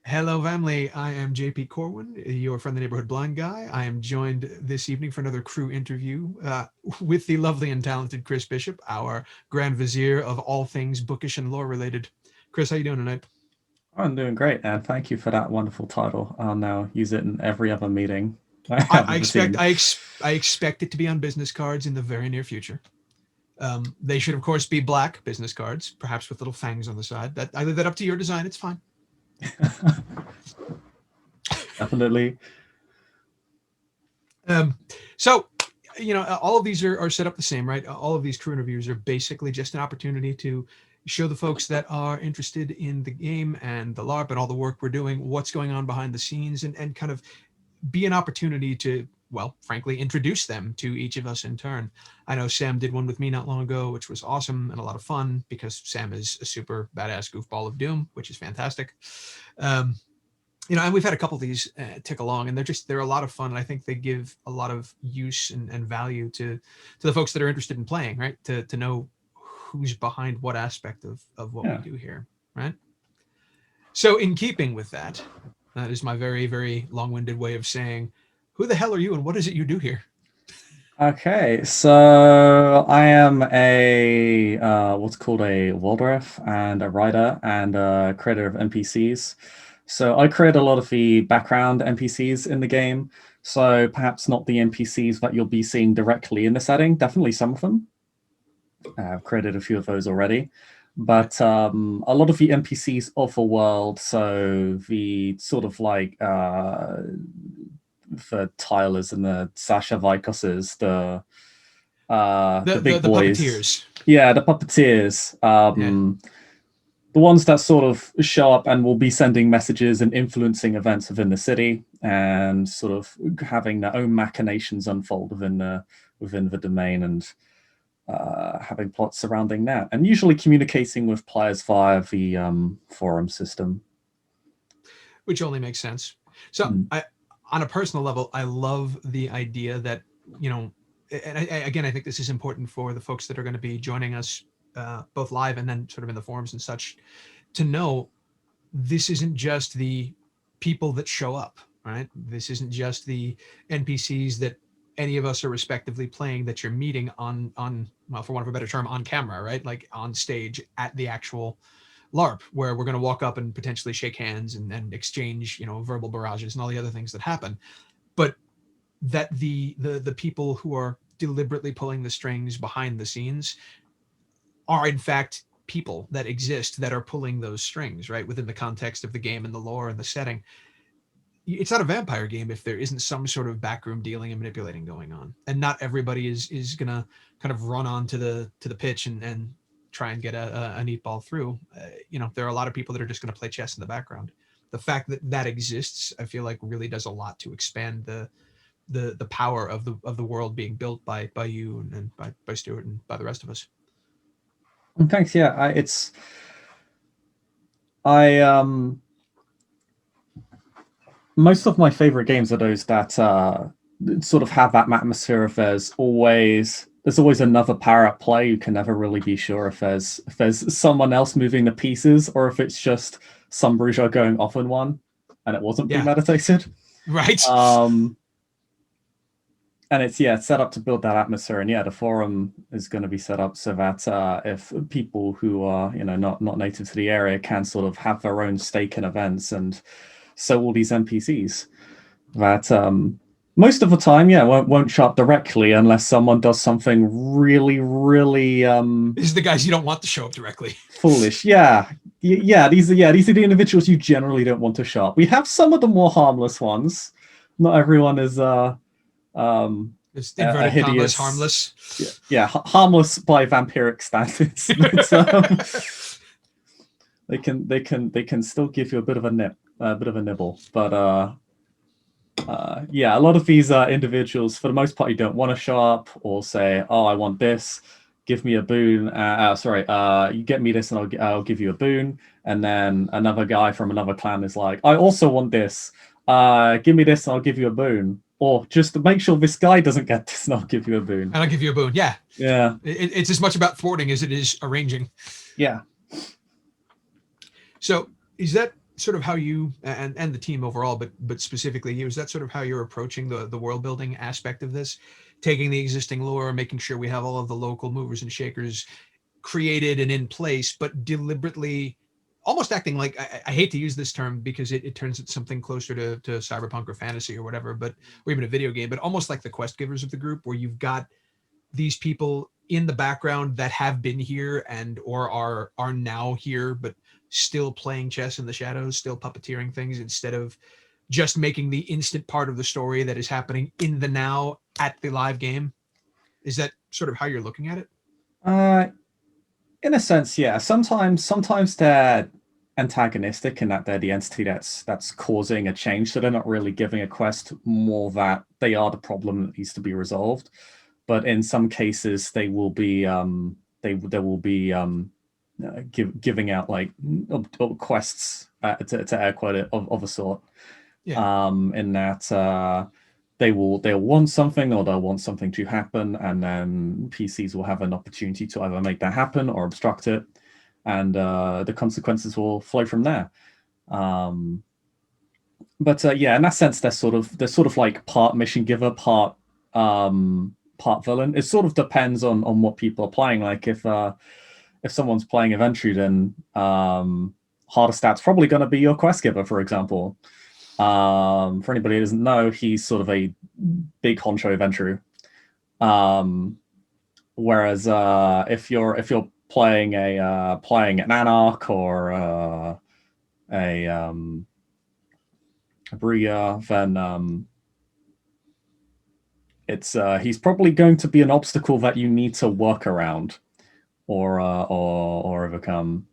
Hello, family. I am JP Corwin, your friendly neighborhood blind guy. I am joined this evening for another crew interview with the lovely and talented Chris Bishop, our Grand Vizier of all things bookish and lore related. Chris, how you doing tonight? I'm doing great, and thank you for that wonderful title. I'll now use it in every other meeting I I, have I with the expect team. I expect it to be on business cards in the very near future. They should, of course, be black business cards, perhaps with little fangs on the side. That I leave that up to your design. It's fine. Definitely. Um, so, all of these are set up the same, right? All of these crew interviews are basically just an opportunity to show the folks that are interested in the game and the LARP and all the work we're doing, what's going on behind the scenes, and kind of be an opportunity to, well, frankly, introduce them to each of us in turn. I know Sam did one with me not long ago, which was awesome and a lot of fun because Sam is a super badass goofball of doom, which is fantastic. Um, and we've had a couple of these tick along, and they're a lot of fun, and I think they give a lot of use and value to the folks that are interested in playing, right? To know who's behind what aspect of what we Yeah. do here, right? So, in keeping with that, that is my very very long-winded way of saying, who the hell are you, and what is it you do here? Okay, so I am a what's called a Waldorf and a writer and a creator of NPCs. So I create a lot of the background NPCs in the game. So perhaps not the NPCs that you'll be seeing directly in the setting. Definitely some of them. I've created a few of those already. Right. But a lot of the NPCs of the world, so the sort of like the Tylers and the Sasha Vikoses, the The big the boys. puppeteers. Yeah, the puppeteers. Yeah. The ones that sort of show up and will be sending messages and influencing events within the city and sort of having their own machinations unfold within the domain and having plots surrounding that, and usually communicating with players via the forum system. Which only makes sense. So, Mm. on a personal level, I love the idea that, you know, and again, I think this is important for the folks that are going to be joining us both live and then sort of in the forums and such, to know this isn't just the people that show up, right? This isn't just the NPCs that any of us are respectively playing that you're meeting on well, for want of a better term, on camera, right? Like on stage at the actual LARP, where we're going to walk up and potentially shake hands and exchange, verbal barrages and all the other things that happen. But that the people who are deliberately pulling the strings behind the scenes are in fact people that exist that are pulling those strings, right, within the context of the game and the lore and the setting. It's not a vampire game if there isn't some sort of backroom dealing and manipulating going on, and not everybody is gonna kind of run onto the pitch and try and get a neat ball through. There are a lot of people that are just going to play chess in the background. The fact that that exists, I feel like, really does a lot to expand the power of the world being built by you and by Stuart and by the rest of us. And thanks. Yeah, I most of my favorite games are those that sort of have that atmosphere of there's always another power at play. You can never really be sure if there's someone else moving the pieces or if it's just some bourgeois going off on one and it wasn't Yeah. premeditated. Right. Um, and it's set up to build that atmosphere, and the forum is going to be set up so that if people who are not native to the area can sort of have their own stake in events, and so all these NPCs that most of the time won't show up directly unless someone does something really really These are the guys you don't want to show up directly. foolish. These are the individuals you generally don't want to show up. We have some of the more harmless ones. Not everyone is It's a inverted commas, hideous, harmless. harmless by vampiric standards. But, they can still give you a bit of a nibble. But a lot of these individuals, for the most part, you don't want to show up or say, "Oh, I want this." give me a boon. You get me this and I'll give you a boon. And then another guy from another clan is like, I also want this. Give me this and I'll give you a boon. Or just to make sure this guy doesn't get this and I'll give you a boon. And I'll give you a boon. Yeah. Yeah. It's as much about thwarting as it is arranging. Yeah. So is that sort of how you and the team overall, but specifically you, is that sort of how you're approaching the world building aspect of this? Taking the existing lore, making sure we have all of the local movers and shakers created and in place, but deliberately almost acting like, I hate to use this term because it turns it something closer to cyberpunk or fantasy or whatever, but or even a video game, but almost like the quest givers of the group, where you've got these people in the background that have been here and or are now here, but still playing chess in the shadows, still puppeteering things instead of just making the instant part of the story that is happening in the now at the live game. Is that sort of how you're looking at it? In a sense, yeah. Sometimes they're antagonistic in that they're the entity that's causing a change. So they're not really giving a quest, more that they are the problem that needs to be resolved. But in some cases, they will be giving out like quests to air quote it of a sort. Yeah. In that they'll want something, or they'll want something to happen, and then PCs will have an opportunity to either make that happen or obstruct it, and the consequences will flow from there. But yeah, in that sense, they're sort of like part mission giver, part villain. It sort of depends on what people are playing. Like if someone's playing Adventure, then harder stat's probably going to be your quest giver, for example. For anybody who doesn't know, he's sort of a big honcho adventurer. Whereas if you're playing an anarch or a Bria, then he's probably going to be an obstacle that you need to work around or overcome.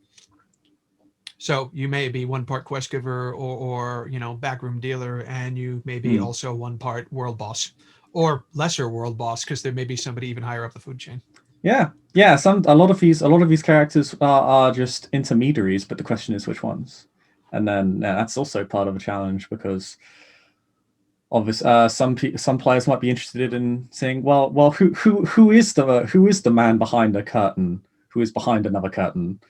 So you may be one part quest giver or backroom dealer, and you may be also one part world boss or lesser world boss, because there may be somebody even higher up the food chain. Yeah. A lot of these characters are just intermediaries, but the question is which ones. And then that's also part of a challenge, because obviously some players might be interested in saying, well, who is the man behind a curtain, who is behind another curtain.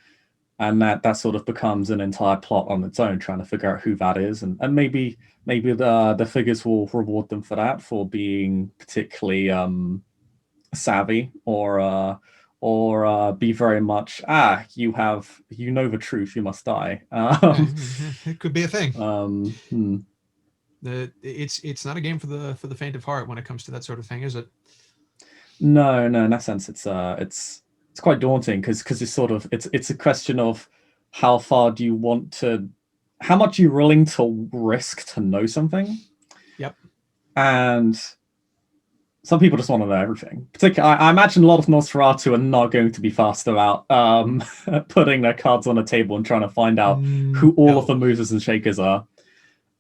And that sort of becomes an entire plot on its own, trying to figure out who that is, and maybe the figures will reward them for that, for being particularly savvy, or be very much you know the truth, you must die. It could be a thing. It's not a game for the faint of heart when it comes to that sort of thing, is it? No, in that sense, it's quite daunting, because it's a question of how much you're willing to risk to know something. Yep. And some people just want to know everything. Particularly, I imagine a lot of Nosferatu are not going to be fast about putting their cards on a table and trying to find out who all of the movers and shakers are.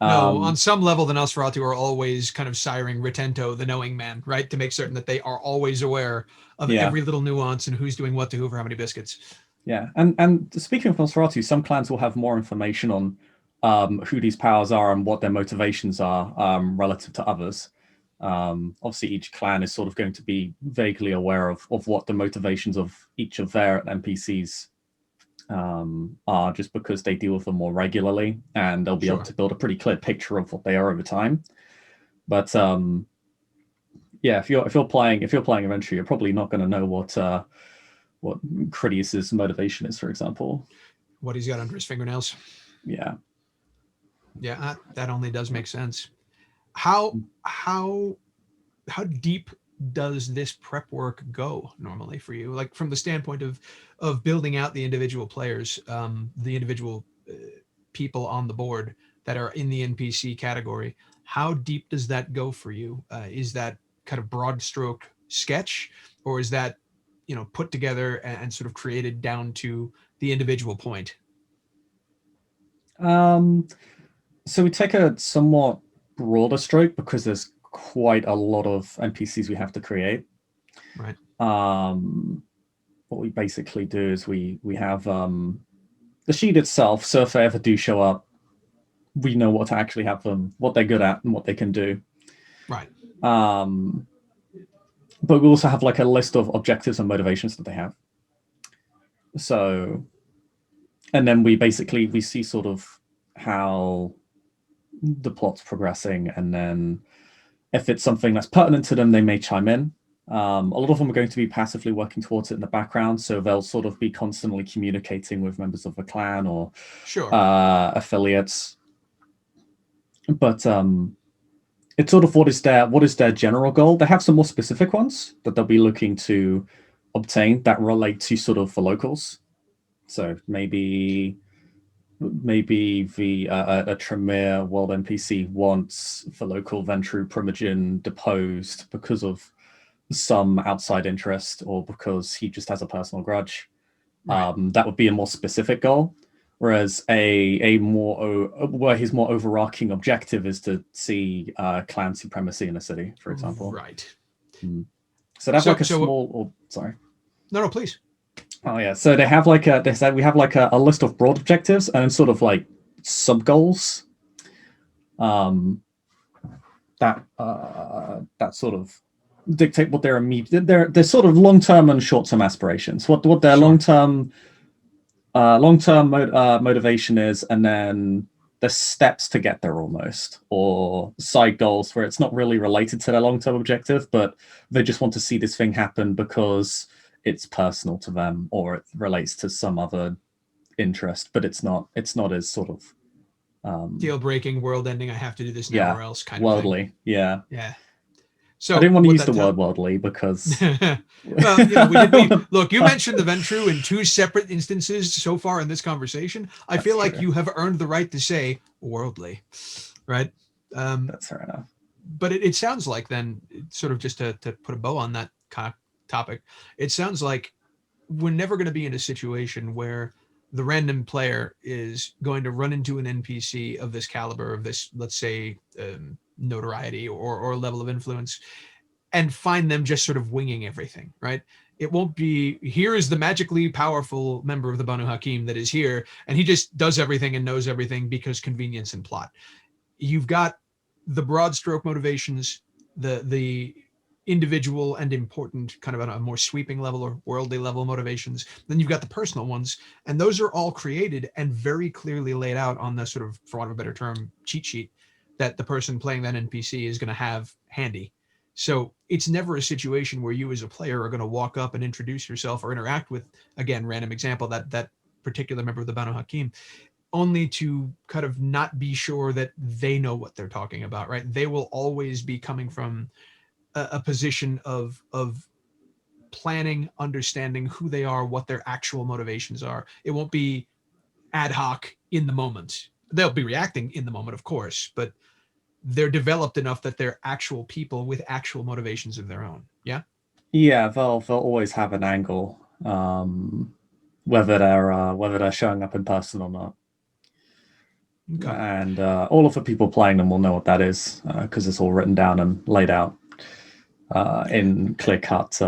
No, on some level, the Nosferatu are always kind of siring Ritento, the knowing man, right? To make certain that they are always aware of every little nuance and who's doing what to who for how many biscuits. Yeah, and speaking of Nosferatu, some clans will have more information on who these powers are and what their motivations are relative to others. Obviously, each clan is sort of going to be vaguely aware of what the motivations of each of their NPCs are, just because they deal with them more regularly, and they'll be able to build a pretty clear picture of what they are over time. But yeah, if you're playing Adventure, you're probably not going to know what Critias's motivation is, for example. What he's got under his fingernails. Yeah. Yeah, that only does make sense. How deep does this prep work go normally for you? Like, from the standpoint of building out the individual players, the individual people on the board that are in the NPC category, how deep does that go for you? Is that kind of broad stroke sketch, or is that put together and sort of created down to the individual point? So we take a somewhat broader stroke, because there's quite a lot of NPCs we have to create. Right. we basically do is we have the sheet itself. So if they ever do show up, we know what to actually have them, what they're good at, and what they can do. Right. But we also have like a list of objectives and motivations that they have. So, and then we see sort of how the plot's progressing, and then if it's something that's pertinent to them, they may chime in. A lot of them are going to be passively working towards it in the background, so they'll sort of be constantly communicating with members of the clan or affiliates. But it's sort of what is their general goal. They have some more specific ones that they'll be looking to obtain that relate to sort of the locals. So maybe the a Tremere world NPC wants the local Ventru Primogen deposed because of some outside interest or because he just has a personal grudge. Right. That would be a more specific goal. Whereas where his more overarching objective is to see clan supremacy in a city, for example. Right. So that's like a small. Sorry. No, please. Oh yeah. So they have like we have like a list of broad objectives and then sort of like sub goals. That sort of dictate what their immediate they're sort of long-term and short-term aspirations. What their long-term motivation is, and then the steps to get there almost, or side goals where it's not really related to their long-term objective, but they just want to see this thing happen because it's personal to them or it relates to some other interest, but it's not as sort of deal breaking, world ending, I have to do this now or else kind worldly, of thing. Yeah. So I didn't want to use the word worldly because well, look, you mentioned the Ventru in 2 separate instances so far in this conversation. I feel like you have earned the right to say worldly, right? That's fair enough. But it sounds like then, sort of just to put a bow on that topic, it sounds like we're never going to be in a situation where the random player is going to run into an NPC of this caliber, of this, let's say, notoriety or level of influence, and find them just sort of winging everything, right? It won't be, here is the magically powerful member of the Banu Hakim that is here, and he just does everything and knows everything because convenience and plot. You've got the broad stroke motivations, the individual and important kind of on a more sweeping level or worldly level motivations. Then you've got the personal ones, and those are all created and very clearly laid out on the sort of, for want of a better term, cheat sheet that the person playing that NPC is going to have handy. So it's never a situation where you as a player are going to walk up and introduce yourself or interact with, again, random example, that particular member of the Banu Hakim, only to kind of not be sure that they know what they're talking about, right? They will always be coming from a position of planning, understanding who they are, what their actual motivations are. It won't be ad hoc in the moment. They'll be reacting in the moment, of course, but they're developed enough that they're actual people with actual motivations of their own. Yeah. Yeah, they'll always have an angle, whether they're showing up in person or not. Okay. And all of the people playing them will know what that is because it's all written down and laid out in clear-cut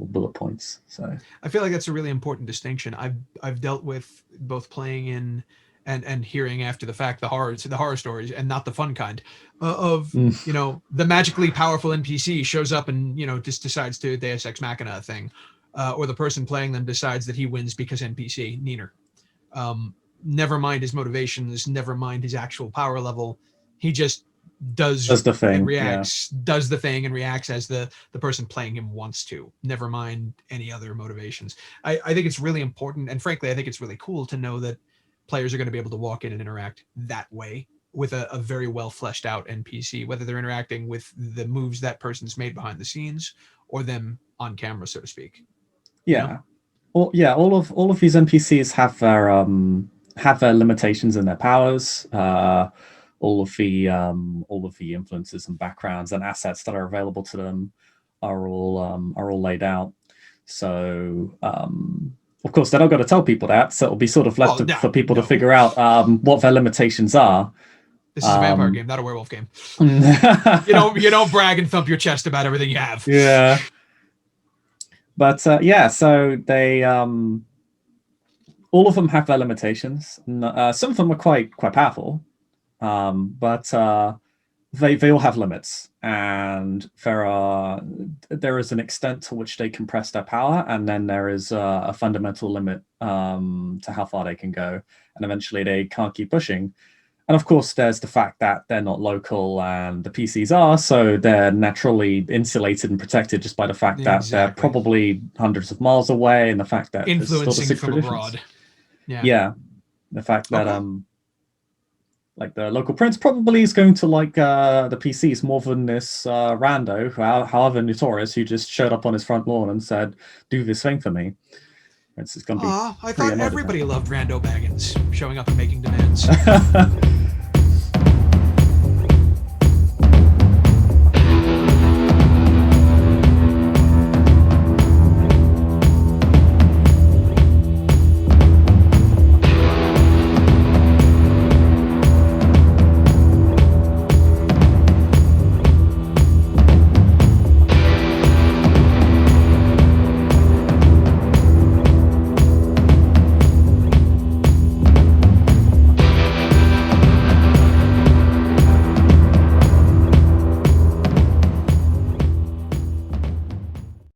bullet points. So I feel like that's a really important distinction. I've dealt with both playing in and hearing after the fact the horror stories, and not the fun kind of the magically powerful NPC shows up and just decides to Deus Ex Machina thing, or the person playing them decides that he wins because NPC neener. Never mind his motivations, never mind his actual power level. He just does the thing and reacts, does the thing and reacts as the person playing him wants to, never mind any other motivations. I think it's really important, and frankly I think it's really cool to know that players are going to be able to walk in and interact that way with a very well fleshed out NPC, whether they're interacting with the moves that person's made behind the scenes or them on camera, so to speak. Yeah. Well, yeah, all of these NPCs have their limitations and their powers. All of the influences and backgrounds and assets that are available to them are all laid out. So of course they're not going to tell people that, so it'll be sort of left for people to figure out what their limitations are. This is a vampire game, not a werewolf game. You don't brag and thump your chest about everything you have. Yeah. But yeah, so they all of them have their limitations. Some of them are quite powerful, but they all have limits, and there is an extent to which they compress their power, and then there is a fundamental limit to how far they can go, and eventually they can't keep pushing. And of course, there's the fact that they're not local and the PCs are, so they're naturally insulated and protected just by the fact that they're probably hundreds of miles away, and the fact that influencing from abroad. Yeah, the fact that like the local prince probably is going to like the PCs more than this rando, however notorious, who just showed up on his front lawn and said, "Do this thing for me." It's going to be. I thought everybody loved Rando Baggins showing up and making demands.